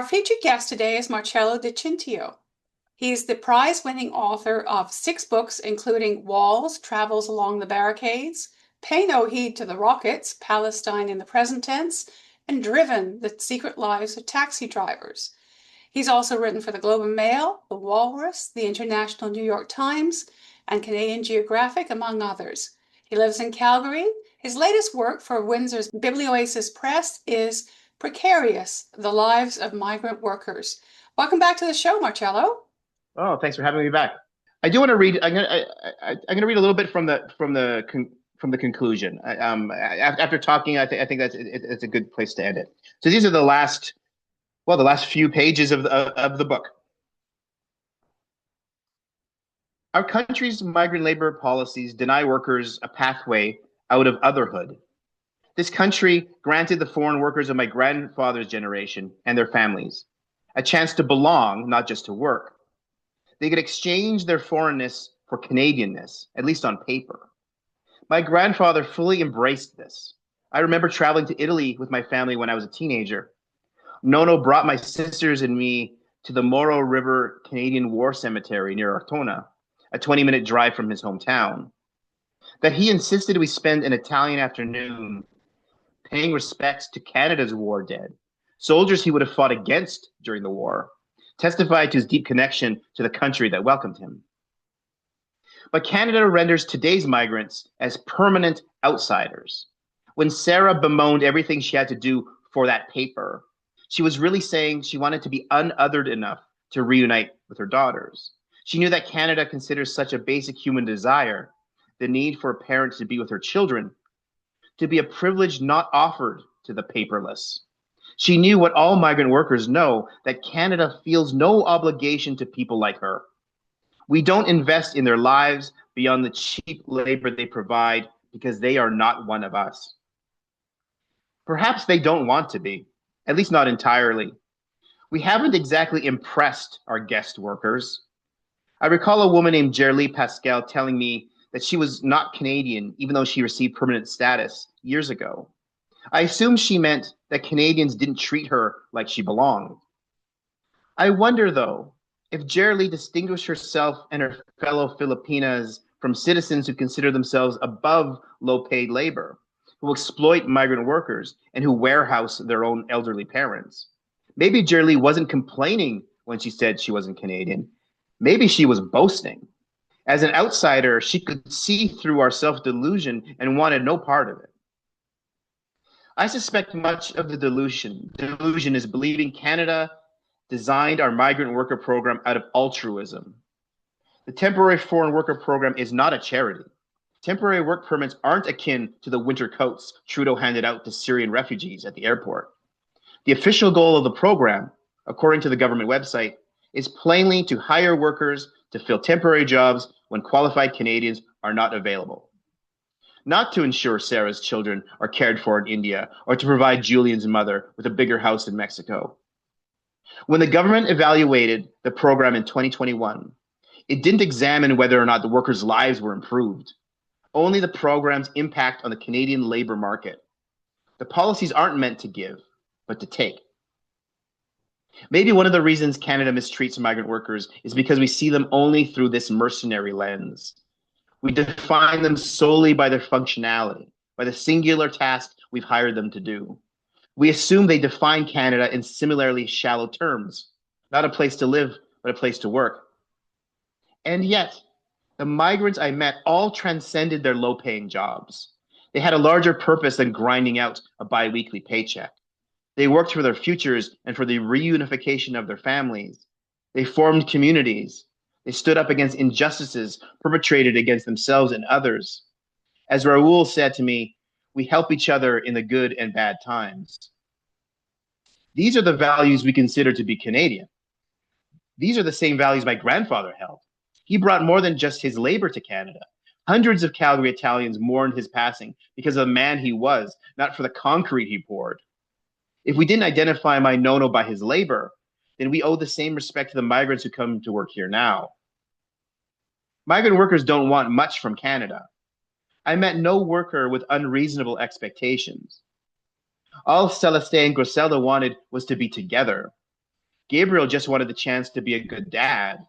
Our featured guest today is Marcello DiCintio. He's the prize-winning author of 6 books, including Walrus Travels Along the Barricades, Pay No Heed to the Rockets, Palestine in the Present Tense, and Driven, The Secret Lives of Taxi Drivers. He's also written for the Globe and Mail, the Walrus, the International New York Times, and Canadian Geographic, among others. He lives in Calgary. His latest work for Windsor's Biblioasis Press is Precarious, The Lives of Migrant Workers. Welcome back to the show, Marcello. Oh, thanks for having me back. I do want to read. I'm gonna read a little bit from the conclusion. After talking, I think it's a good place to end it. So these are the last few pages of the book. Our country's migrant labor policies deny workers a pathway out of otherhood. This country granted the foreign workers of my grandfather's generation and their families a chance to belong, not just to work. They could exchange their foreignness for Canadianness, at least on paper. My grandfather fully embraced this. I remember traveling to Italy with my family when I was a teenager. Nono brought my sisters and me to the Moro River Canadian War Cemetery near Ortona, a 20-minute drive from his hometown. That he insisted we spend an Italian afternoon paying respects to Canada's war dead, soldiers he would have fought against during the war, testified to his deep connection to the country that welcomed him. But Canada renders today's migrants as permanent outsiders. When Sarah bemoaned everything she had to do for that paper, she was really saying she wanted to be unothered enough to reunite with her daughters. She knew that Canada considers such a basic human desire, the need for a parent to be with her children, to be a privilege not offered to the paperless. She knew what all migrant workers know, that Canada feels no obligation to people like her. We don't invest in their lives beyond the cheap labor they provide because they are not one of us. Perhaps they don't want to be, at least not entirely. We haven't exactly impressed our guest workers. I recall a woman named Gerlie Pascal telling me that she was not Canadian, even though she received permanent status years ago. I assumed she meant that Canadians didn't treat her like she belonged. I wonder, though, if Gerlie distinguished herself and her fellow Filipinas from citizens who consider themselves above low-paid labor, who exploit migrant workers, and who warehouse their own elderly parents. Maybe Gerlie wasn't complaining when she said she wasn't Canadian. Maybe she was boasting. As an outsider, she could see through our self-delusion and wanted no part of it. I suspect much of the delusion is believing Canada designed our migrant worker program out of altruism. The temporary foreign worker program is not a charity. Temporary work permits aren't akin to the winter coats Trudeau handed out to Syrian refugees at the airport. The official goal of the program, according to the government website, is plainly to hire workers to fill temporary jobs when qualified Canadians are not available. Not to ensure Sarah's children are cared for in India or to provide Julian's mother with a bigger house in Mexico. When the government evaluated the program in 2021, it didn't examine whether or not the workers' lives were improved, only the program's impact on the Canadian labor market. The policies aren't meant to give, but to take. Maybe one of the reasons Canada mistreats migrant workers is because we see them only through this mercenary lens. We define them solely by their functionality, by the singular task we've hired them to do. We assume they define Canada in similarly shallow terms, not a place to live, but a place to work. And yet, the migrants I met all transcended their low-paying jobs. They had a larger purpose than grinding out a bi-weekly paycheck. They worked for their futures and for the reunification of their families. They formed communities. They stood up against injustices perpetrated against themselves and others. As Raoul said to me, we help each other in the good and bad times. These are the values we consider to be Canadian. These are the same values my grandfather held. He brought more than just his labor to Canada. Hundreds of Calgary Italians mourned his passing because of the man he was, not for the concrete he poured. If we didn't identify my Nono by his labor, then we owe the same respect to the migrants who come to work here now. Migrant workers don't want much from Canada. I met no worker with unreasonable expectations. All Celeste and Griselda wanted was to be together. Gabriel just wanted the chance to be a good dad.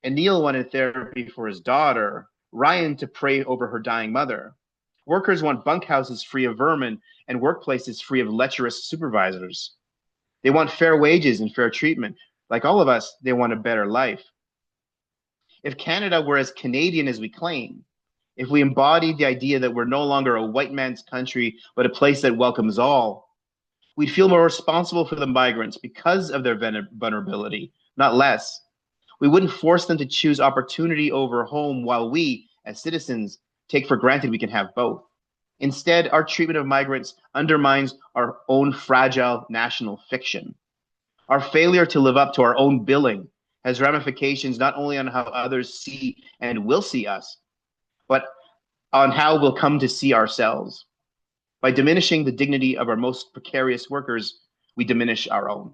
And Neil wanted therapy for his daughter. Ryan to pray over her dying mother. Workers want bunkhouses free of vermin and workplaces free of lecherous supervisors. They want fair wages and fair treatment. Like all of us, they want a better life. If Canada were as Canadian as we claim, if we embodied the idea that we're no longer a white man's country, but a place that welcomes all, we'd feel more responsible for the migrants because of their vulnerability, not less. We wouldn't force them to choose opportunity over home while we, as citizens, take for granted we can have both. Instead, our treatment of migrants undermines our own fragile national fiction. Our failure to live up to our own billing has ramifications not only on how others see and will see us, but on how we'll come to see ourselves. By diminishing the dignity of our most precarious workers, we diminish our own.